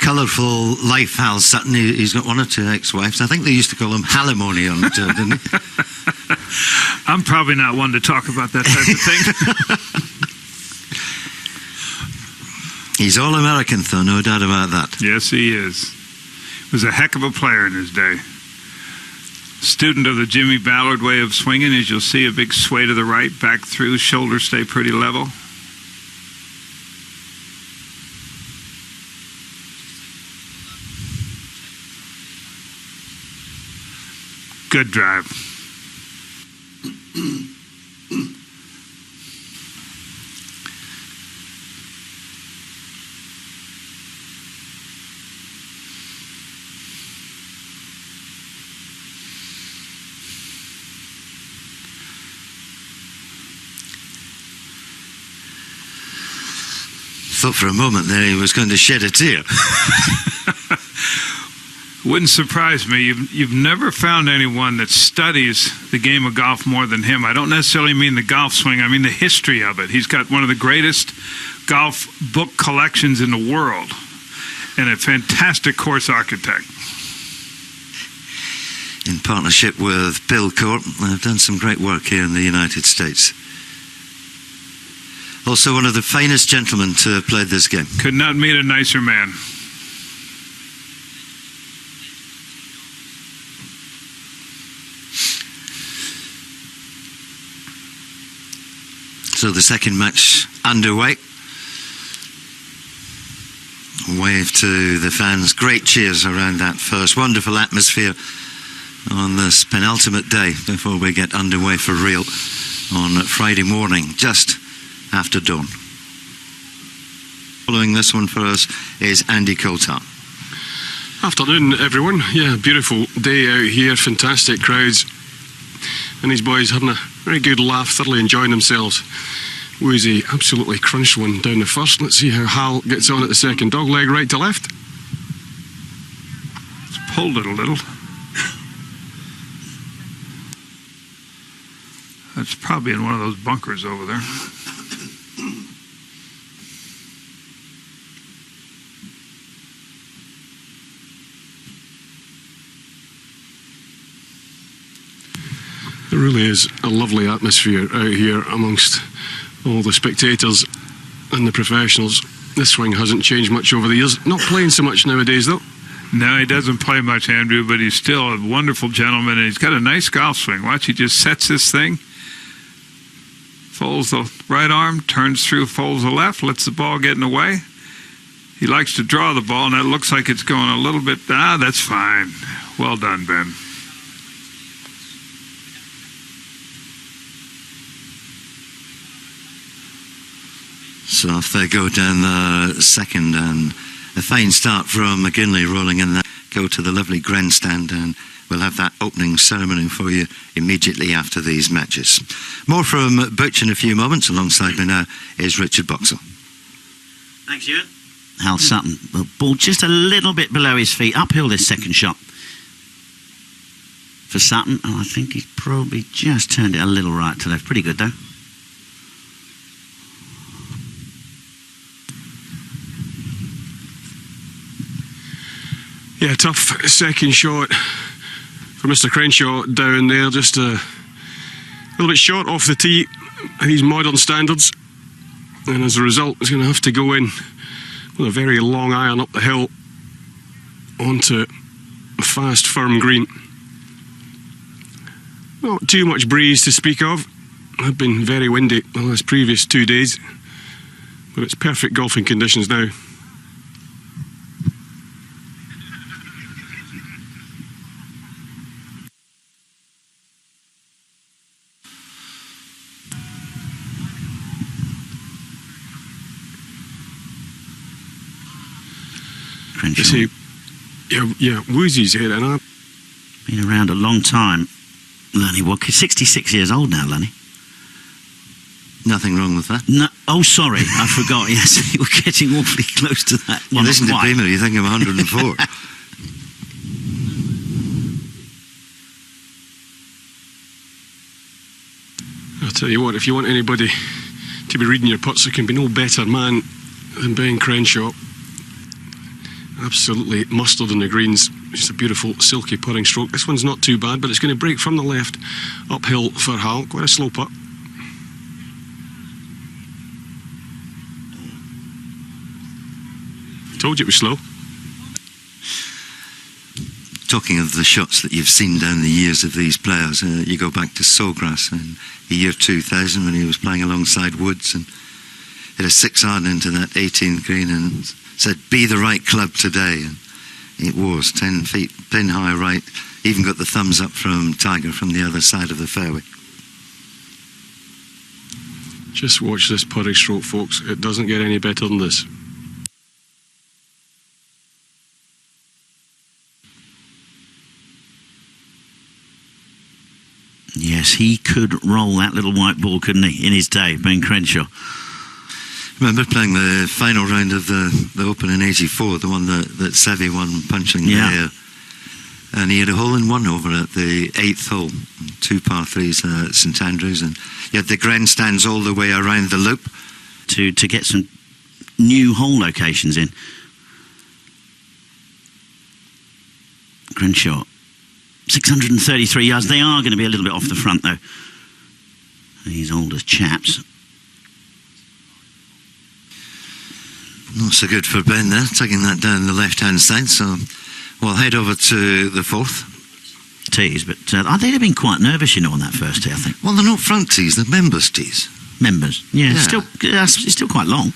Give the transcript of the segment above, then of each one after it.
colourful life, Hal Sutton. He's got one or two ex-wives. I think they used to call him Halimony on tour, didn't they? I'm probably not one to talk about that type of thing. He's all-American, though, no doubt about that. Yes, he is. Was a heck of a player in his day. Student of the Jimmy Ballard way of swinging, as you'll see, a big sway to the right, back through, shoulders stay pretty level. Good drive. Thought for a moment there he was going to shed a tear. Wouldn't surprise me. You've never found anyone that studies the game of golf more than him. I don't necessarily mean the golf swing. I mean the history of it. He's got one of the greatest golf book collections in the world and a fantastic course architect. In partnership with Bill Court, they've done some great work here in the United States. Also one of the finest gentlemen to have played this game. Could not meet a nicer man. So the second match underway. Wave to the fans. Great cheers around that first. Wonderful atmosphere on this penultimate day before we get underway for real on Friday morning, just after dawn. Following this one for us is Andy Coulthard. Afternoon, everyone. Yeah, beautiful day out here, fantastic crowds, and these boys having a very good laugh, thoroughly enjoying themselves. Woozy absolutely crunched one down the first. Let's see how Hal gets on at the second. Dog leg right to left. It's pulled it a little. That's probably in one of those bunkers over there. There really is a lovely atmosphere out here amongst all the spectators and the professionals. This swing hasn't changed much over the years. Not playing so much nowadays, though. No, he doesn't play much, Andrew, but he's still a wonderful gentleman, and he's got a nice golf swing. Watch, he just sets this thing, folds the right arm, turns through, folds the left, lets the ball get in the way. He likes to draw the ball, and that looks like it's going a little bit... that's fine. Well done, Ben. So off they go down the second, and a fine start from Mcginley rolling in there. Go to the lovely grandstand, and we'll have that opening ceremony for you immediately after these matches. More from Butch in a few moments. Alongside me now is Richard Boxall. Thanks, Ewan. Hal Sutton, the ball just a little bit below his feet. Uphill this second shot for Sutton. Oh, I think he's probably just turned it a little right to left. Pretty good, though. Yeah, tough second shot for Mr. Crenshaw down there. Just a little bit short off the tee, these modern standards. And as a result, he's going to have to go in with a very long iron up the hill onto a fast, firm green. Not too much breeze to speak of. It's been very windy the last previous 2 days, but it's perfect golfing conditions now. Crenshaw. See, yeah, Woozy's here, and I've been around a long time. Lenny Walker, 66 years old now, Lenny. Nothing wrong with that. No, oh, sorry, I forgot. Yes, we're getting awfully close to that. Well, listen to Beamer, you think I'm 104. I'll tell you what, if you want anybody to be reading your putts, there can be no better man than Ben Crenshaw. absolutely mustard in the greens. Just a beautiful silky putting stroke. This one's not too bad, but it's going to break from the left uphill for Hal. Quite a slow putt. Told you it was slow. Talking of the shots that you've seen down the years of these players, you go back to Sawgrass in the year 2000 when he was playing alongside Woods and hit a 6-iron into that 18th green and said, "Be the right club today." And it was 10 feet, pin high right. Even got the thumbs up from Tiger from the other side of the fairway. Just watch this putting stroke, folks. It doesn't get any better than this. Yes, he could roll that little white ball, couldn't he, in his day, Ben Crenshaw. Remember playing the final round of the Open in '84, the one that Seve won punching there. And he had a hole-in-one over at the 8th hole, 2 par 3s at St Andrews, and he had the grandstands all the way around the loop. To get some new hole locations in. Crenshaw, 633 yards. They are going to be a little bit off the front, though. These older chaps. Not so good for Ben there, taking that down the left-hand side. So we'll head over to the 4th. Tees, but they'd have been quite nervous, on that first tee, I think. Well, they're not front tees, they're members' tees. Members, yeah. It's still quite long.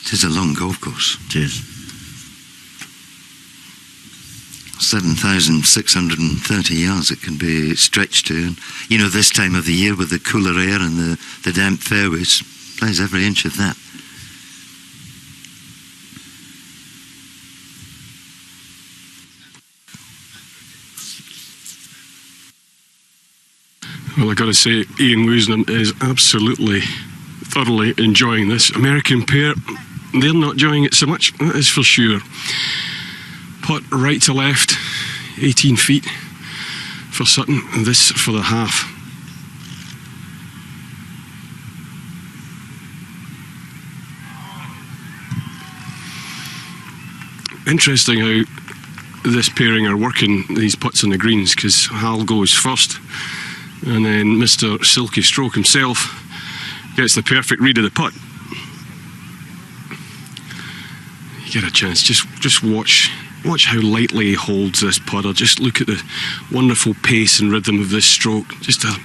It is a long golf course. It is. 7,630 yards it can be stretched to. And, this time of the year with the cooler air and the damp fairways, plays every inch of that. Well, I've got to say, Ian Woosnam is absolutely, thoroughly enjoying this. American pair, they're not enjoying it so much, that is for sure. Putt right to left, 18 feet for Sutton, and this for the half. Interesting how this pairing are working these putts on the greens, because Hal goes first and then Mr. Silky Stroke himself gets the perfect read of the putt. You get a chance, just watch how lightly he holds this putter. Just look at the wonderful pace and rhythm of this stroke. Just a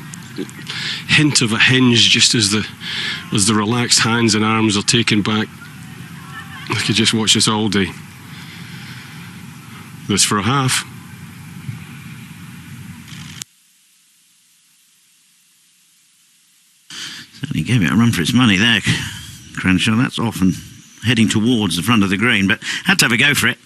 hint of a hinge just as the relaxed hands and arms are taken back. I could just watch this all day. This for a half. Certainly gave it a run for its money there, Crenshaw. That's often heading towards the front of the green, but had to have a go for it.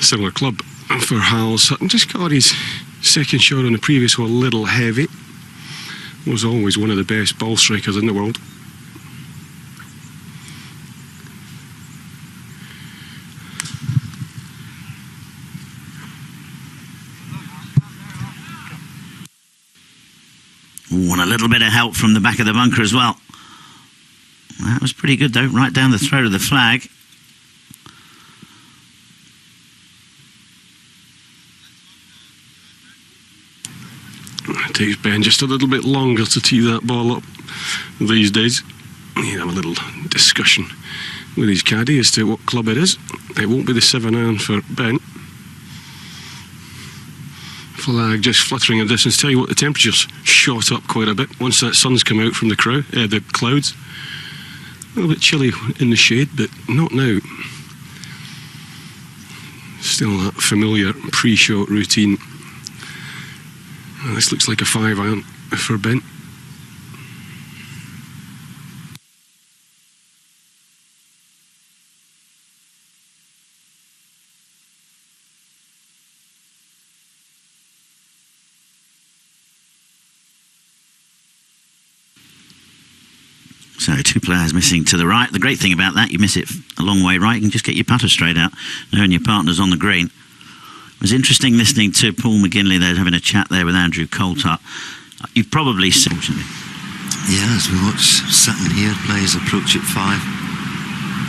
Similar club for Hal Sutton. Just got his second shot on the previous one a little heavy. Was always one of the best ball strikers in the world. Ooh, and a little bit of help from the back of the bunker as well. That was pretty good though, right down the throat of the flag. It takes Ben just a little bit longer to tee that ball up these days. He'll have a little discussion with his caddy as to what club it is. It won't be the 7-iron for Ben. Flag just fluttering in distance. Tell you what, the temperature's shot up quite a bit once that sun's come out from the clouds. A little bit chilly in the shade, but not now. Still that familiar pre-shot routine. This looks like a 5-iron for Ben. So 2 players missing to the right. The great thing about that, you miss it a long way right, you can just get your putter straight out, knowing your partner's on the green. was interesting listening to Paul Mcginley there, having a chat there with Andrew Coulthard. You've probably seen, unfortunately. Yeah, as we watch Sutton here play his approach at 5.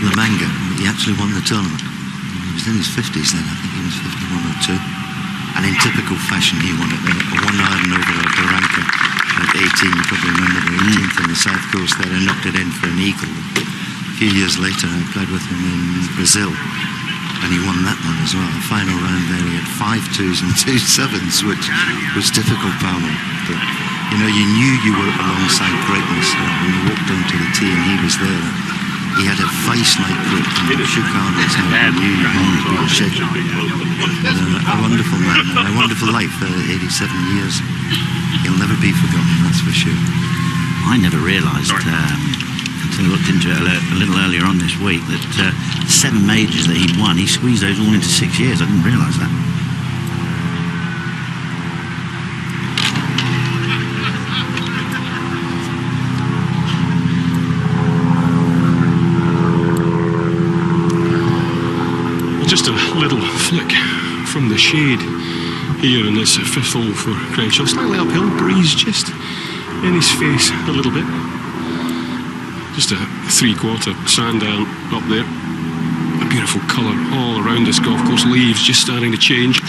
La Manga, he actually won the tournament. He was in his 50s then, I think he was 51 or 2. And in typical fashion, he won it. A 1-iron over a Barranca at 18, you probably remember the 18th on the south coast there, and knocked it in for an eagle. A few years later, I played with him in Brazil, and he won that one as well. The final round there, he had 5 2s and 2 7s, which was difficult, Palmer. But, you know, you knew you were alongside greatness when you walked onto the tee and he was there. He had a vice-like grip and shook Arnold's hand and knew you were shaking. A wonderful man and a wonderful life, 87 years. He'll never be forgotten, that's for sure. I never realised, until I looked into it a little earlier on this week, that 7 majors that he'd won, he squeezed those all into 6 years. I didn't realise that. Just a little flick from the shade here in this 5th hole for Crenshaw. Slightly uphill, breeze just in his face a little bit. Just a 3/4 sand iron up there. A beautiful colour all around this golf course. Leaves just starting to change.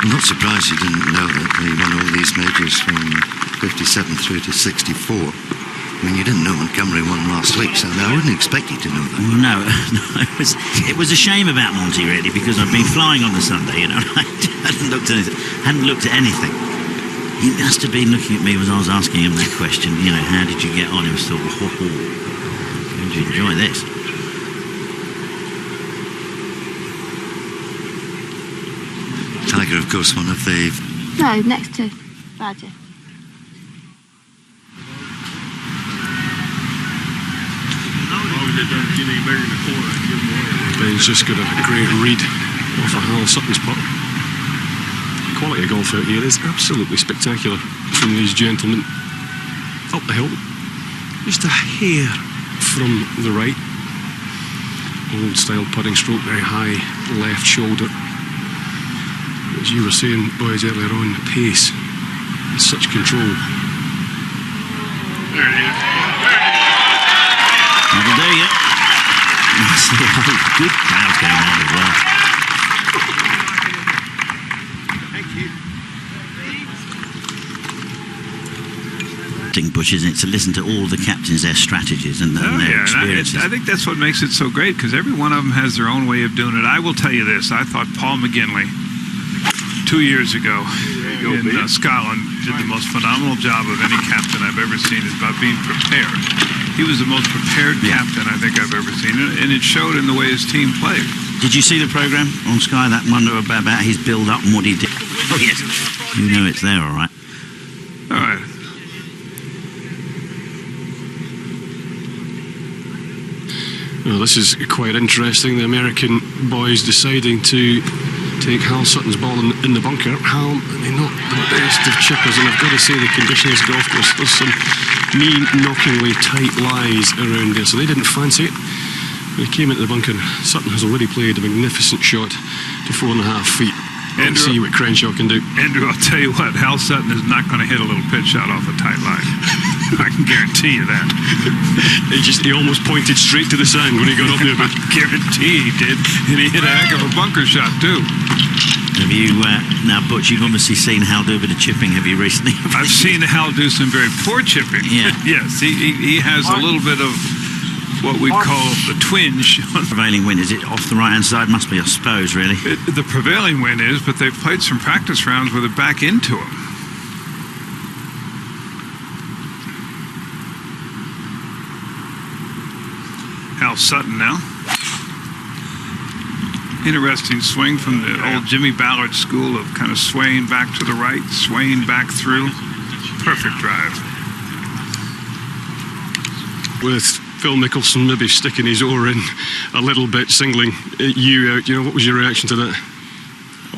I'm not surprised you didn't know that he won all these majors from 57 through to 64. I mean, you didn't know Montgomery won last week, so I wouldn't expect you to know that. No, it was a shame about Monty, really, because I've been flying on the Sunday, you know, and I hadn't looked at anything. He must have been looking at me as I was asking him that question, you know, how did you get on? He was thought, how did you enjoy this? Tiger, of course, one of the... No, next to Badger. Ben's just got a great read off of Hal Sutton's putt. Quality of golf out here is absolutely spectacular from these gentlemen. Up the hill, just a hair from the right. Old style putting stroke, very high left shoulder. As you were saying, boys, earlier on, pace and such control. There it is. That'll do you. Good crowd going on as well. Thank you. Bush, isn't it, to listen to all the captains, their strategies and their experiences. I think that's what makes it so great, because every one of them has their own way of doing it. I will tell you this, I thought Paul Mcginley 2 years ago in Scotland did the most phenomenal job of any captain I've ever seen about being prepared. He was the most prepared captain I think I've ever seen, and it showed in the way his team played. Did you see the programme on Sky, that one about his build-up and what he did? Oh, yes. You know it's there, all right. All right. Well, this is quite interesting. The American boys deciding to take Hal Sutton's ball in the bunker. Hal, not the best of chippers, and I've got to say the condition of this golf course, there's some knee-knockingly tight lies around there, so they didn't fancy it. When he came into the bunker, Sutton has already played a magnificent shot to 4.5 feet. Let's see what Crenshaw can do. Andrew, I'll tell you what, Hal Sutton is not going to hit a little pitch shot off a tight line. I can guarantee you that. He almost pointed straight to the sand when he got up there. I guarantee he did, and he hit a heck of a bunker shot too. Have you, now Butch, you've obviously seen Hal do a bit of chipping, have you, recently? I've seen Hal do some very poor chipping. Yeah. Yes, he has a little bit of what we call the twinge. Prevailing wind, is it off the right-hand side? Must be, I suppose, really. The prevailing wind is, but they've played some practice rounds with it back into him. Hal Sutton now. Interesting swing from the old Jimmy Ballard school of kind of swaying back to the right, swaying back through. Perfect drive. With Phil Mickelson maybe sticking his oar in a little bit, singling you out, what was your reaction to that?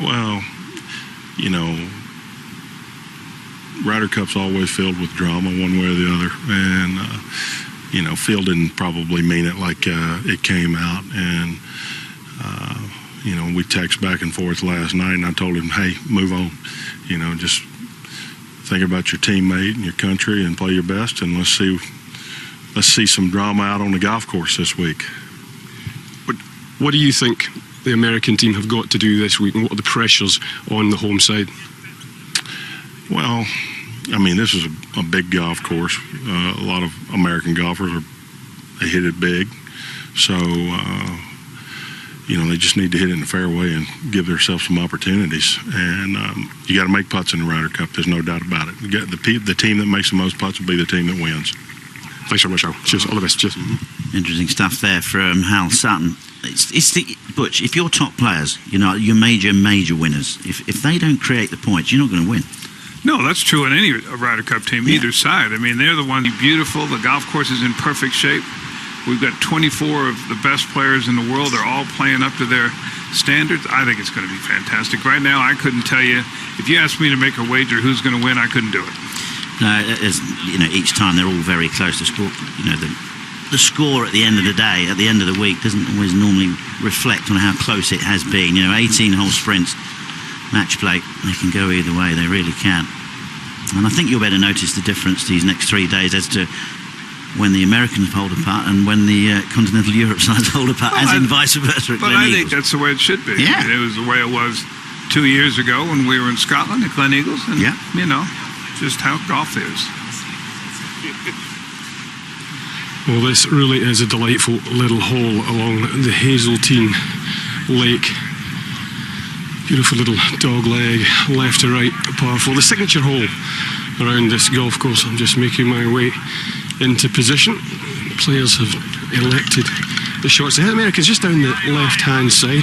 Well, Ryder Cup's always filled with drama one way or the other, and Phil didn't probably mean it like it came out. And, we text back and forth last night, and I told him, hey, move on. Just think about your teammate and your country and play your best, and let's see some drama out on the golf course this week. What do you think the American team have got to do this week, and what are the pressures on the home side? Well, this is a big golf course. A lot of American golfers they hit it big. So, they just need to hit it in the fairway and give themselves some opportunities. And you got to make putts in the Ryder Cup. There's no doubt about it. The team that makes the most putts will be the team that wins. Thanks very much, Al. Cheers. All the best. Cheers. Interesting stuff there from Hal Sutton. It's the Butch. If your top players, your major winners, if they don't create the points, you're not going to win. No, that's true in any Ryder Cup team, either side. They're the ones beautiful. The golf course is in perfect shape. We've got 24 of the best players in the world. They're all playing up to their standards. I think it's going to be fantastic. Right now, I couldn't tell you. If you asked me to make a wager who's going to win, I couldn't do it. No, each time they're all very close to score. The score at the end of the day, at the end of the week, doesn't always normally reflect on how close it has been. 18-hole sprints, match play, they can go either way. They really can. And I think you'll better notice the difference these next 3 days as to when the Americans hold a putt and when the continental Europe sides hold a putt, vice versa at Glen But I Eagles. think that's the way it should be. Yeah. It was the way it was 2 years ago when we were in Scotland at Glen Eagles. And, just how golf is. Well, this really is a delightful little hole along the Hazeltine Lake. Beautiful little dog leg, left to right, par 4. The signature hole around this golf course. I'm just making my way into position. The players have elected the shots. The Americans just down the left-hand side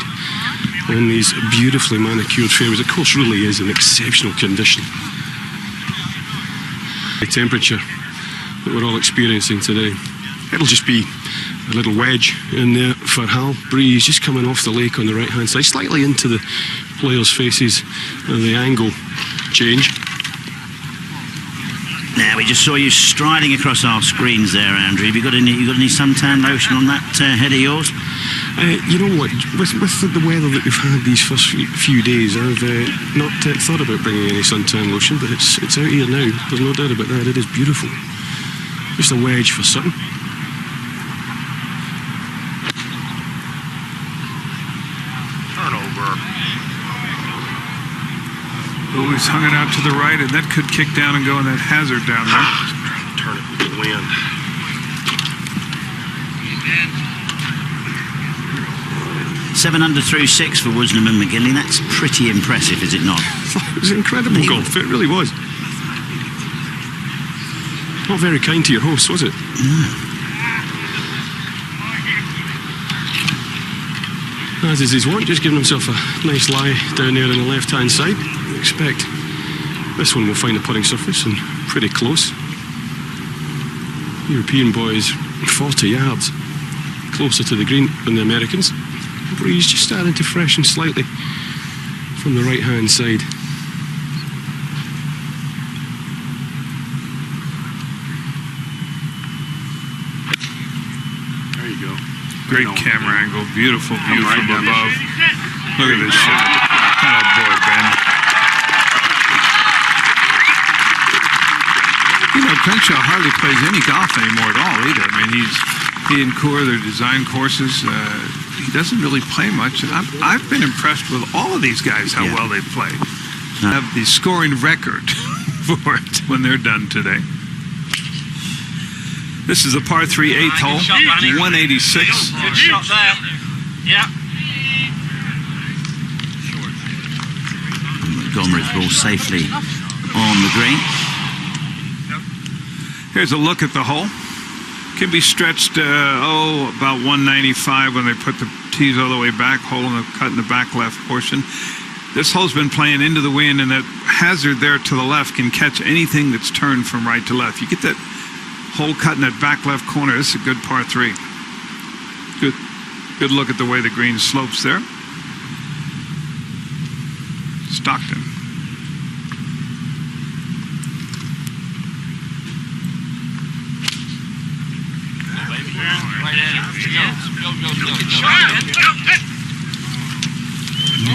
on these beautifully manicured fairways. The course really is in exceptional condition. The temperature that we're all experiencing today. It'll just be a little wedge in there for Hal. Breeze just coming off the lake on the right-hand side, slightly into the players' faces, and the angle change. Now, we just saw you striding across our screens there, Andrew. Have you got any suntan lotion on that head of yours? You know what? With the weather that we've had these first few days, I've not thought about bringing any suntan lotion, but it's out here now. There's no doubt about that. It is beautiful. Just a wedge for Sutton. Always hung it out to the right, and that could kick down and go in that hazard down there. Turn it with the wind. 7 under through 6 for Woosnam and Mcginley. That's pretty impressive, is it not? It was incredible golf. It really was. Not very kind to your host, was it? As is his wont, just giving himself a nice lie down there on the left-hand side. I expect this one will find a putting surface and pretty close. European boys 40 yards closer to the green than the Americans. The breeze just starting to freshen slightly from the right-hand side. There you go. Great camera angle, beautiful view from above. Look at this shot. Oh boy, Ben. Crenshaw hardly plays any golf anymore at all either. He and Coore, their design courses, he doesn't really play much. And I've been impressed with all of these guys, how well they've played. Have the scoring record for it when they're done today. This is a par 3 8th hole, 186. Good shot there. Yeah. Montgomery's ball safely on the green. Here's a look at the hole. Can be stretched, about 195 when they put the tees all the way back, hole in the cut in the back left portion. This hole's been playing into the wind, and that hazard there to the left can catch anything that's turned from right to left. You get that hole cut in that back left corner. This is a good par 3. Good look at the way the green slopes there. Stockton.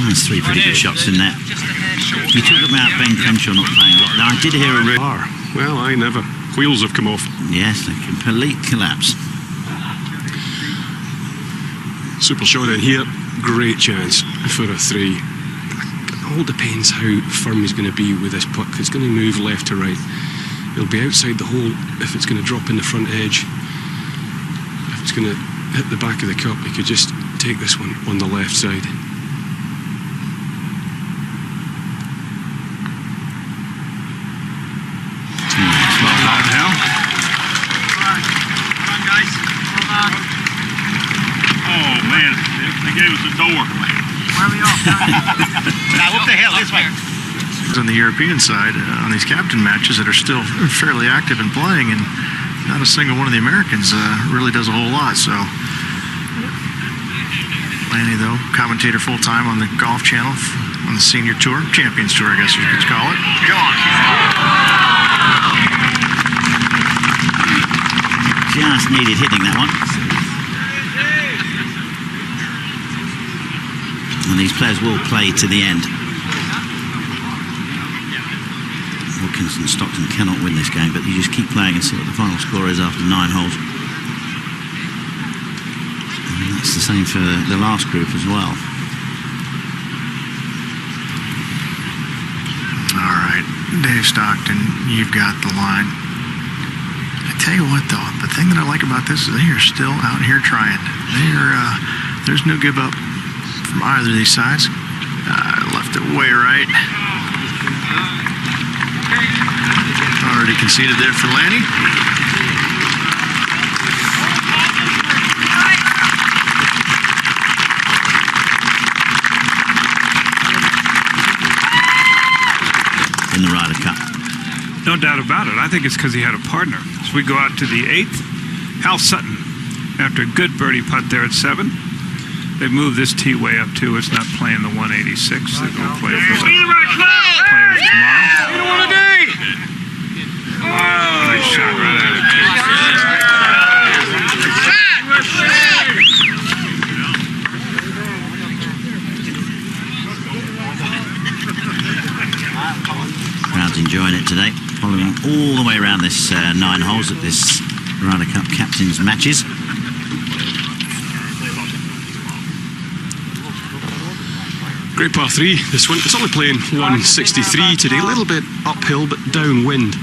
There's 3 pretty good shots in there. You talk about Ben Crenshaw not playing a lot. Now, I did hear a rumor. Well, I never. Wheels have come off. Yes, a complete collapse. Super shot in here. Great chance for a 3. It all depends how firm he's going to be with this puck. It's going to move left to right. It'll be outside the hole if it's going to drop in the front edge. If it's going to hit the back of the cup, he could just take this one on the left side. Gave us a door. Where are we off? Now, what the hell? This way. On the European side, on these captain matches that are still fairly active and playing, and not a single one of the Americans really does a whole lot. So, Lanny, though, commentator full-time on the Golf Channel on the Senior Tour, Champions Tour, I guess you could call it. Go on. Just needed hitting that one. And these players will play to the end. Wilkins and Stockton cannot win this game, but you just keep playing and see what the final score is after 9 holes. And that's the same for the last group as well. All right, Dave Stockton, you've got the line. I tell you what, though, the thing that I like about this is they are still out here trying. There's no give up from either of these sides. Left it way right. Already conceded there for Lanny. In the Ryder Cup. No doubt about it. I think it's because he had a partner. So we go out to the 8th. Hal Sutton, after a good birdie putt there at 7. They moved this tee way up too. It's not playing the 186. They're going to play it for the players tomorrow. Nice shot right at it. Crowd's enjoying it today. Following all the way around this 9 holes at this Ryder Cup captains matches. Great par 3, this one. It's only playing 163 today, a little bit uphill but downwind.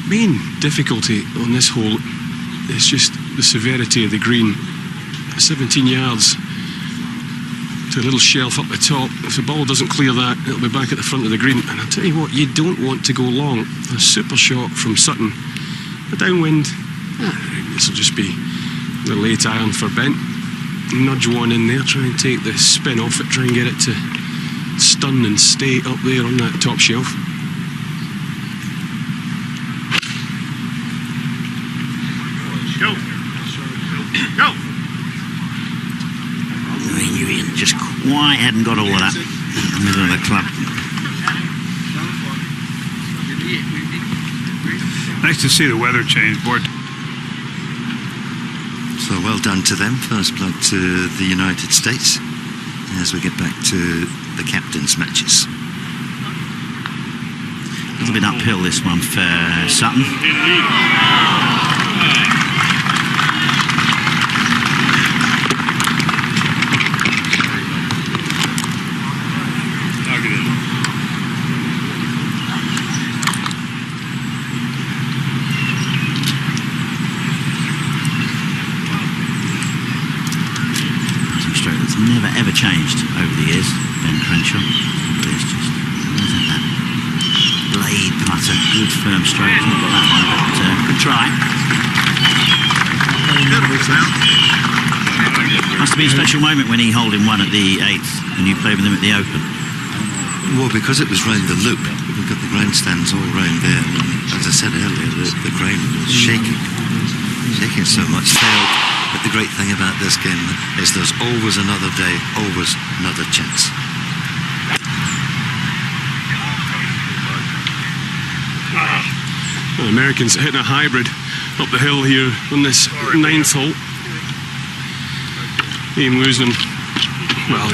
Main difficulty on this hole is just the severity of the green. 17 yards to a little shelf up the top. If the ball doesn't clear that, it'll be back at the front of the green. And I'll tell you what, you don't want to go long. A super shot from Sutton. A downwind, this will just be the late iron for Ben. Nudge one in there, try and take the spin off it, try and get it to stun and stay up there on that top shelf. Go. Go. Ian just quite hadn't got all of that in the middle of the club. Nice to see the weather change, board. So well done to them. First blood to the United States as we get back to the captains' matches. A little bit uphill this one for Sutton. Never ever changed over the years, Ben Crenshaw. There's just that blade putter, good firm stroke. He's not got that one, but good try. Must have been a special moment when he held in one at the 8th and you played with him at the Open. Well, because it was round the loop, we've got the grandstands all round there. And as I said earlier, the ground was shaking so much. But the great thing about this game is there's always another day, always another chance. Well, Americans hitting a hybrid up the hill here on this 9th hole. Ian Woosnam, well,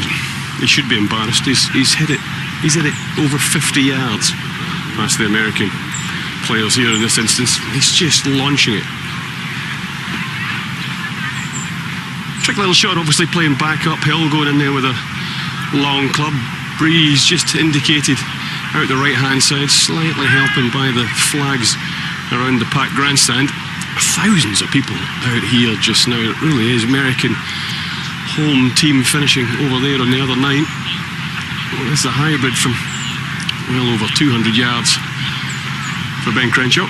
he should be embarrassed. He's hit it over 50 yards past the American players here in this instance. He's just launching it. Trick little shot, obviously playing back uphill, going in there with a long club. Breeze just indicated out the right hand side, slightly helping by the flags around the packed grandstand. Thousands of people out here just now. It really is. American home team finishing over there on the other 9. Well, this is a hybrid from well over 200 yards for Ben Crenshaw. Oh,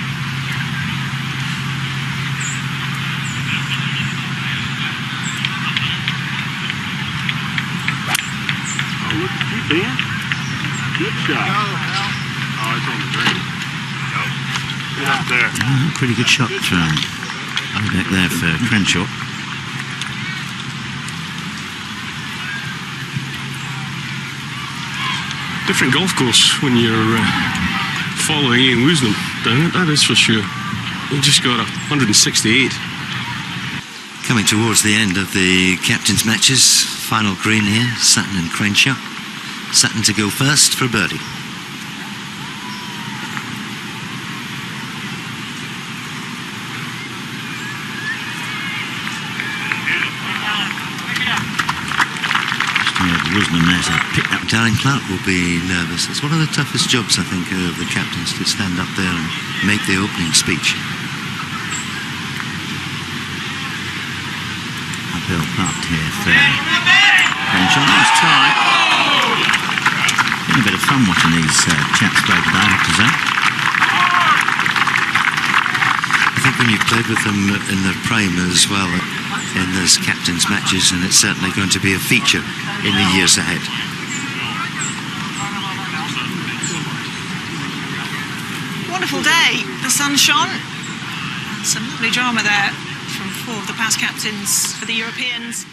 look at you, Ben. Good shot. Oh, it's on the green. Get up there. Pretty good shot back there for Crenshaw. Different golf course when you're following Ian Woosnam down it, that is for sure. He just got 168. Coming towards the end of the captain's matches, final green here, Sutton and Crenshaw. Sutton to go first for birdie. Woosnam there to pick up. Darren Clark will be nervous. It's one of the toughest jobs, I think, of the captains, to stand up there and make the opening speech. Uphill putt here for Crenshaw. Nice try. Been a bit of fun watching these chaps play today, I have to say. I think when you've played with them in their prime as well, in those captains' matches, and it's certainly going to be a feature in the years ahead. Wonderful day. The sun shone. Some lovely drama there from 4 of the past captains for the Europeans.